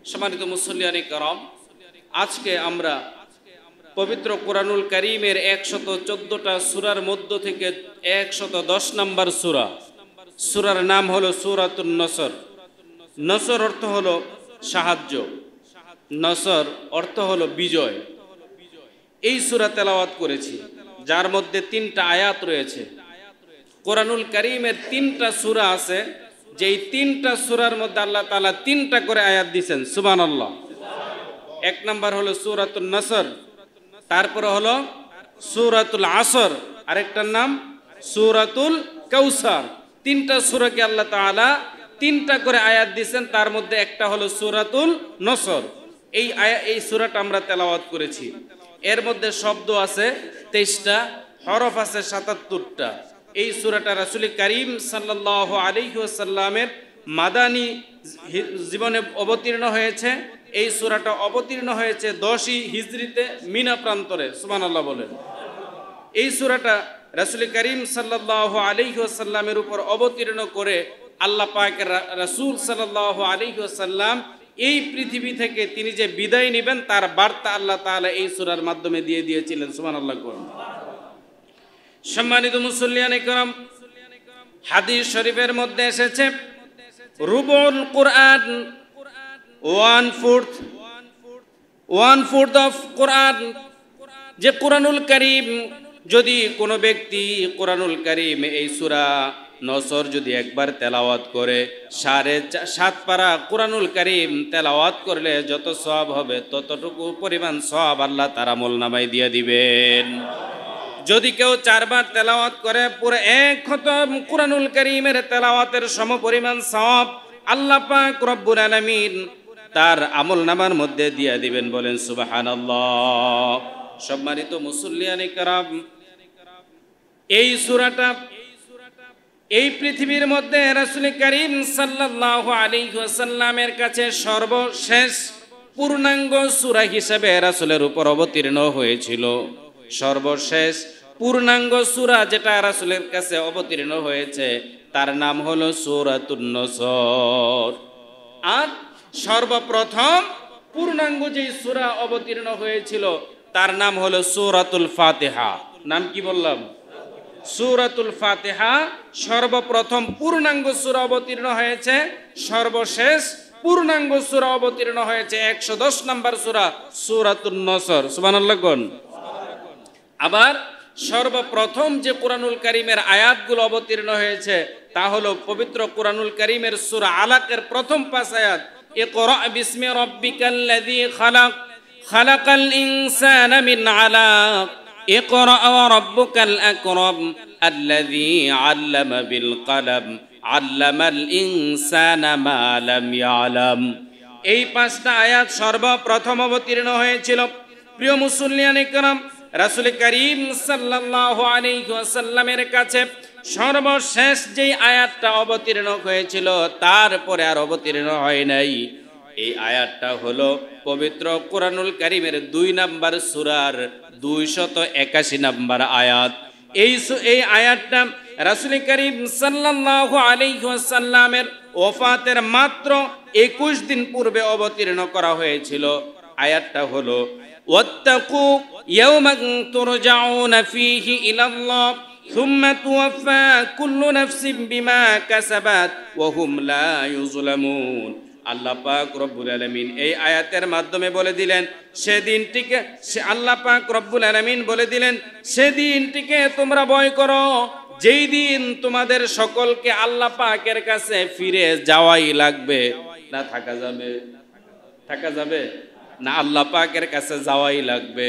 সম্মানিত মুসল্লিয়ানে کرام, আজকে আমরা পবিত্র কোরআনুল কারীমের 114টা সূরার মধ্য থেকে 110 নম্বর সূরা, সূরার নাম হলো সূরাতুন নসর। নসর অর্থ হলো সাহায্য, নসর অর্থ হলো বিজয়। এই সূরা তেলাওয়াত করেছি, যার মধ্যে 3টা আয়াত রয়েছে। কোরআনুল কারীমের 3টা সূরা আছে, যেই 3টা সূরার মধ্যে আল্লাহ তাআলা 3টা করে আয়াত দিয়েছেন। সুবহানাল্লাহ। এক নাম্বার হলো সূরাতুন নসর, তারপরে হলো সূরাতুল আসর, আরেকটার নাম সূরাতুল কাউসার। 3টা সূরাকে আল্লাহ তাআলা 3টা করে আয়াত দিয়েছেন, তার মধ্যে একটা হলো সূরাতুল নসর। এই সূরাটা আমরা তেলাওয়াত করেছি। এর মধ্যে শব্দ আছে 23টা, হরফ আছে 77টা। এই সূরাটা রাসূল করিম সাল্লাল্লাহু আলাইহি ওয়াসাল্লামের মাদানী জীবনে অবতীর্ণ হয়েছে। এই সূরাটা অবতীর্ণ হয়েছে 10ই হিজরিতে মিনা প্রান্তরে। সুবহানাল্লাহ বলেন। এই সূরাটা রাসূল করিম সাল্লাল্লাহু আলাইহি ওয়াসাল্লামের উপর অবতীর্ণ করে আল্লাহ পাকের রাসূল সাল্লাল্লাহু আলাইহি ওয়াসাল্লাম এই পৃথিবী থেকে তিনি যে বিদায় নেবেন তার বার্তা আল্লাহ তাআলা এই সূরার মাধ্যমে দিয়ে দিয়েছিলেন। সুবহানাল্লাহ বলেন। সম্মানিত মুসল্লিয়ানে کرام, হাদিস শরীফের মধ্যে এসেছে রুবুল কুরআন, 1/4 অফ কোরআন, যে কোরআনুল কারীম যদি কোনো ব্যক্তি কোরআনুল কারীম এই সূরা নসর যদি একবার তেলাওয়াত করে 7.5 পারা কোরআনুল কারীম তেলাওয়াত করলে যত সওয়াব হবে ততটুকু পরিমাণ সওয়াব আল্লাহ তার আমলনামায় দিয়ে দিবেন। যদি কেউ 4 বার তেলাওয়াত করে পুরো 1 খতম কোরআনুল কারীমের তেলাওয়াতের সমপরিমাণ সওয়াব আল্লাহ পাক রব্বুল আলামিন তার আমলনামার মধ্যে দিয়ে দিবেন। বলেন সুবহানাল্লাহ। সম্মানিত মুসল্লিয়ানে کرام, এই সূরাটা এই পৃথিবীর মধ্যে রাসূল করিম সাল্লাল্লাহু আলাইহি ওয়াসাল্লামের কাছে সর্বশেষ পূর্ণাঙ্গ সূরা হিসেবে রাসূলের উপর অবতীর্ণ হয়েছিল। সর্বশেষ পূর্ণাঙ্গ সূরা যেটা রাসূলের কাছে অবতীর্ণ হয়েছে তার নাম হলো সূরাতুন নসর। আর সর্বপ্রথম পূর্ণাঙ্গ যে সূরা অবতীর্ণ হয়েছিল তার নাম হলো সূরাতুল ফাতিহা। নাম কি বললাম? সূরাতুল ফাতিহা সর্বপ্রথম পূর্ণাঙ্গ সূরা অবতীর্ণ হয়েছে। সর্বশেষ পূর্ণাঙ্গ সূরা অবতীর্ণ হয়েছে 110 নম্বর সূরা সূরাতুন নসর। সুবহানাল্লাহ। আবার সর্বপ্রথম যে কোরআনুল কারীমের আয়াতগুলো অবতীর্ণ হয়েছে তা হলো পবিত্র কোরআনুল কারীমের সূরা আলাকের প্রথম 5 আয়াত। ইকরা বিসমি রাব্বিকাল্লাযী খালাক, খালাকাল ইনসানা মিন আলাক, ইকরা ওয়া রাব্বুকাল আকরাম, আল্লাযী আল্লামা বিল কলম, আল্লামাল ইনসানা মা লাম ইয়ালাম। এই 5টা আয়াত সর্বপ্রথম অবতীর্ণ হয়েছিল। প্রিয় মুসল্লিয়ানে کرام, রাসূল করিম সাল্লাল্লাহু আলাইহি ওয়াসাল্লামের কাছে সর্বশেষ যেই আয়াতটা অবতীর্ণ হয়েছিল তারপরে আর অবতীর্ণ হয় নাই। এই আয়াতটা হলো পবিত্র কোরআনুল কারীমের 2 নম্বর সূরার 281 নম্বর আয়াত। এই আয়াতটা রাসূল করিম সাল্লাল্লাহু আলাইহি ওয়াসাল্লামের ওফাতের মাত্র 21 দিন পূর্বে অবতীর্ণ করা হয়েছিল। আয়াতটা হলো ওয়াত্তাকু ইয়াওমান তুরজাউনা ফীহি ইলাল্লাহ সুম্মা তুওয়াফা কুল্লু নাফসিন বিমা কাসাবাত ওয়া হুম লা ইউযলামুন। আল্লাহ পাক রব্বুল আলামিন এই আয়াতের মাধ্যমে বলে দিলেন সেদিনটিকে, আল্লাহ পাক রব্বুল আলামিন বলে দিলেন সেদিনটিকে তোমরা ভয় করো যেই দিন তোমাদের সকলকে আল্লাহ পাকের কাছে ফিরে যাওয়াই লাগবে। না থাকা যাবে না, আল্লাহ পাকের কাছে যাওয়াই লাগবে।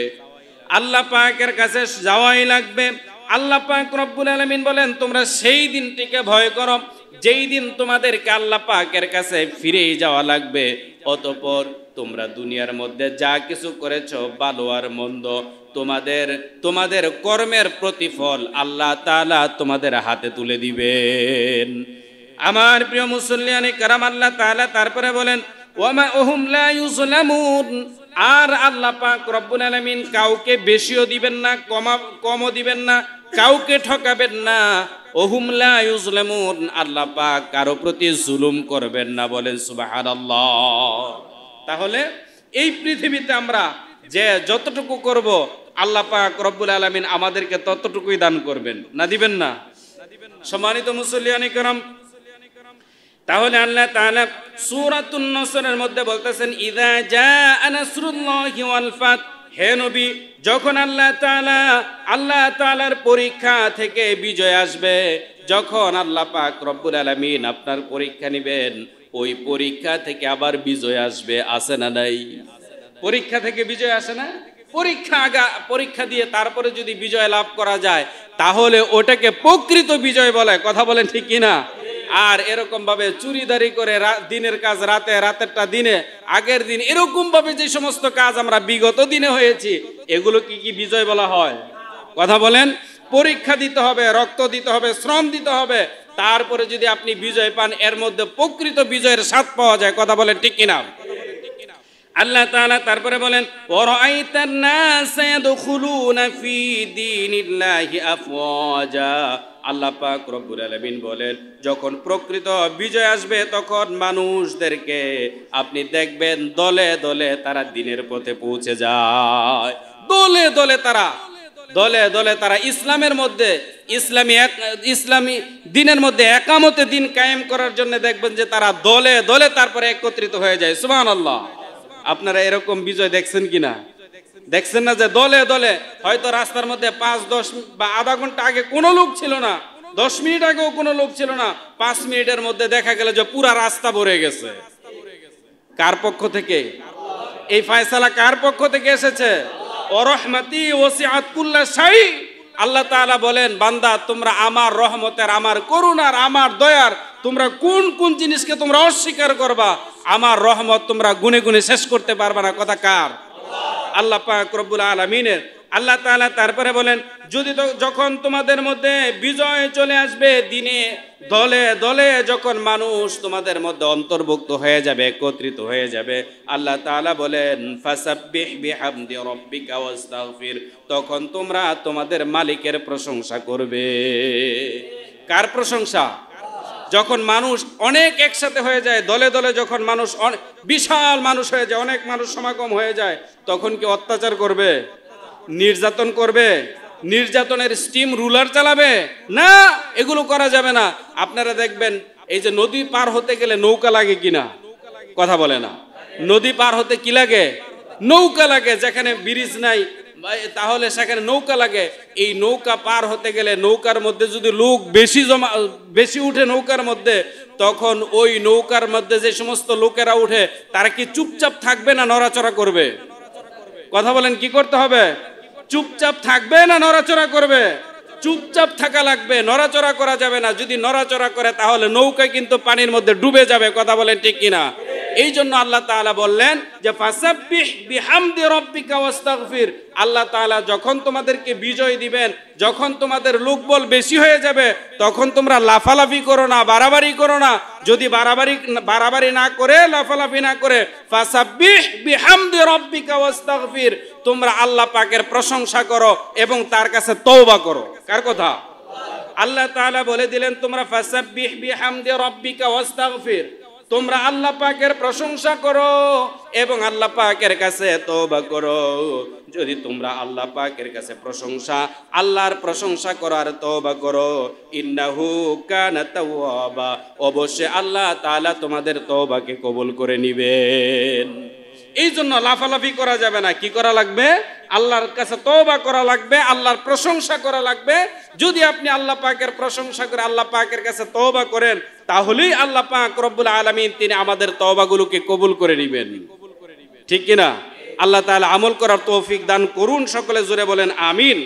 আল্লাহ পাকের কাছে যাওয়াই লাগবে। আল্লাহ পাক রব্বুল আলামিন বলেন তোমরা সেই দিনটিকে ভয় করো যেই দিন তোমাদেরকে আল্লাহ পাকের কাছে ফিরেই যাওয়া লাগবে। অতঃপর তোমরা দুনিয়ার মধ্যে যা কিছু করেছো ভালো আর মন্দ তোমাদের কর্মের প্রতিফল আল্লাহ তাআলা তোমাদের হাতে তুলে দিবেন। আমার প্রিয় মুসল্লিয়ানে کرام, আল্লাহ তাআলা তারপরে বলেন ওয়ামা হুম লা ইউযলামুন। আর আল্লাহ পাক রব্বুল আলামিন কাউকে বেশিও দিবেন না কমও দিবেন না, কাউকে ঠকাবেন না। ওহুম লা ইউযলামুন, আল্লাহ পাক কারো প্রতি জুলুম করবেন না। বলেন সুবহানাল্লাহ। তাহলে এই পৃথিবীতে আমরা যে যতটুকু করব আল্লাহ পাক রব্বুল আলামিন আমাদেরকে ততটুকুই দান করবেন, না দিবেন না? সম্মানিত মুসল্লিয়ানে কেরাম, তাহলে আল্লাহ তাআলা সূরাতুন নসরের মধ্যে বলতেছেন ইযা জাআ নাসরুল্লাহি ওয়াল ফাত, হে নবী, যখন আল্লাহ তাআলার পরীক্ষা থেকে বিজয় আসবে, যখন আল্লাহ পাক রব্বুল আলামিন আপনার পরীক্ষা নেবেন, ওই পরীক্ষা থেকে আবার বিজয় আসবে, আছে না নাই? পরীক্ষা থেকে বিজয় আসে না? পরীক্ষা দিয়ে তারপরে যদি বিজয় লাভ করা যায় তাহলে ওটাকে প্রকৃত বিজয় বলে, কথা বলেন ঠিক কিনা? আর এরকম ভাবে চুরিদারি করে দিনের কাজ রাতে, রাতেরটা দিনে, আগের দিন, এরকম ভাবে যে সমস্ত কাজ আমরা বিগত দিনে হয়েছি, এগুলো কি বিজয় বলা হয়? কথা বলেন। পরীক্ষা দিতে হবে, রক্ত দিতে হবে, শ্রম দিতে হবে, তারপরে যদি আপনি বিজয় পান, এর মধ্যে প্রকৃত বিজয়ের স্বাদ পাওয়া যায়, কথা বলেন ঠিক কিনা? আল্লাহ তাআলা তারপরে বলেন ওয়ারাআইতান নাস ইয়াদখুলুনা ফি দীনিল্লাহি আফওয়াজা। আল্লাহ পাক রব্বুল আলামিন বলেন যখন প্রকৃত বিজয় আসবে তখন মানুষদেরকে আপনি দেখবেন দলে দলে তারা দ্বীনের পথে পৌঁছে যায়, দলে দলে তারা ইসলামের মধ্যে, ইসলামী দ্বীনের মধ্যে একামতে দ্বীন কায়েম করার জন্য দেখবেন যে তারা দলে দলে তারপরে একত্রিত হয়ে যায়। সুবহানাল্লাহ। আপনারা এরকম বিজয় দেখছেন কিনা? দেখছেন না যে দলে দলে হয়তো রাস্তার মধ্যে 5-10 বা আধা ঘন্টা আগে কোনো লোক ছিল না, 10 মিনিট আগেও কোনো লোক ছিল না, 5 মিনিটের মধ্যে দেখা গেল যে পুরা রাস্তা ভরে গেছে। কার পক্ষ থেকে এই ফয়সালা? কার পক্ষ থেকে এসেছে? ওয়ারহমাতি ওয়াসিআত কুল্লা শাই। আল্লাহ তাআলা বলেন বান্দা, তোমরা আমার রহমতের, আমার করুণার, আমার দয়ার তোমরা কোন কোন জিনিসকে তোমরা অস্বীকার করবা, আমার রহমত তোমরা গুনে গুনে শেষ করতে পারবা না। কথা কার? আল্লাহ পাক রব্বুল আলামিনের। আল্লাহ তাআলা তারপরে বলেন যখন তোমাদের মধ্যে বিজয় চলে আসবে, দিনে দলে দলে যখন মানুষ তোমাদের মধ্যে অন্তর্ভুক্ত হয়ে যাবে, একত্রিত হয়ে যাবে, আল্লাহ তাআলা বলেন ফাসাব্বিহ বিহামদি রাব্বিকা ওয়াস্তাগফির, তখন তোমরা তোমাদের মালিকের প্রশংসা করবে। কার প্রশংসা? যখন মানুষ অনেক একসাথে হয়ে যায়, দলে দলে যখন মানুষ বিশাল মানুষ হয়ে যায়, অনেক মানুষ সমাগম হয়ে যায়, তখন কি অত্যাচার করবে? নির্যাতন করবে? নির্যাতনের স্টিম রুলার চালাবে? না, এগুলো করা যাবে না। আপনারা দেখবেন এই যে নদী পার হতে গেলে নৌকা লাগে কিনা? কথা বলে না। নদী পার হতে কি লাগে? নৌকা লাগে। যেখানে ব্রিজ নাই তাহলে সেখানে নৌকা লাগে। এই নৌকা পার হতে গেলে নৌকার মধ্যে যদি লোক বেশি উঠে নৌকার মধ্যে, তখন ওই নৌকার মধ্যে যে সমস্ত লোকেরা উঠে তারা কি চুপচাপ থাকবে না নড়াচড়া করবে? কথা বলেন, কি করতে হবে? চুপচাপ থাকবে না নড়াচড়া করবে? চুপচাপ থাকা লাগবে, নড়াচড়া করা যাবে না। যদি নড়াচড়া করে তাহলে নৌকা কিন্তু পানির মধ্যে ডুবে যাবে। কথা বলেন ঠিক কিনা? এই জন্য আল্লাহ তাআলা বললেন যে ফাসাব্বিহ বিহামদি রাব্বিকা ওয়াস্তাগফির। আল্লাহ তাআলা যখন তোমাদেরকে বিজয় দিবেন, যখন তোমাদের লোকবল বেশি হয়ে যাবে, তখন তোমরা লাফালাফি করো না, বাড়াবাড়ি করো না। যদি বাড়াবাড়ি না করে, লাফালাফি না করে, ফাসাব্বিহ বিহামদি রাব্বিকা ওয়াস্তাগফির, তোমরা আল্লাহ পাকের প্রশংসা করো এবং তার কাছে তওবা করো। কার কথা? আল্লাহ তাআলা বলে দিলেন তোমরা ফাসাব্বিহ বিহামদি রাব্বিকা ওয়াস্তাগফির, তোমরা আল্লাহ পাকের প্রশংসা করো এবং আল্লাহ পাকের কাছে তওবা করো। যদি তোমরা আল্লাহ পাকের কাছে আল্লাহর প্রশংসা করো আর তওবা করো, ইন্নাহু কানা তাওয়াবা, অবশ্যই আল্লাহ তাআলা তোমাদের তওবাকে কবুল করে নেবেন। এই জন্য লাফালাফি করা যাবে না। কি করা লাগবে? আল্লাহর কাছে তওবা করা লাগবে, আল্লাহর প্রশংসা করা লাগবে। যদি আপনি আল্লাহ পাকের প্রশংসা করে আল্লাহ পাকের কাছে তওবা করেন, তাহলেই আল্লাহ পাক রব্বুল আলামিন তিনি আমাদের তওবাগুলোকে কবুল করে নেবেন। ঠিক কিনা? আল্লাহ তাআলা আমল করার তৌফিক দান করুন। সকলে জোরে বলেন আমিন।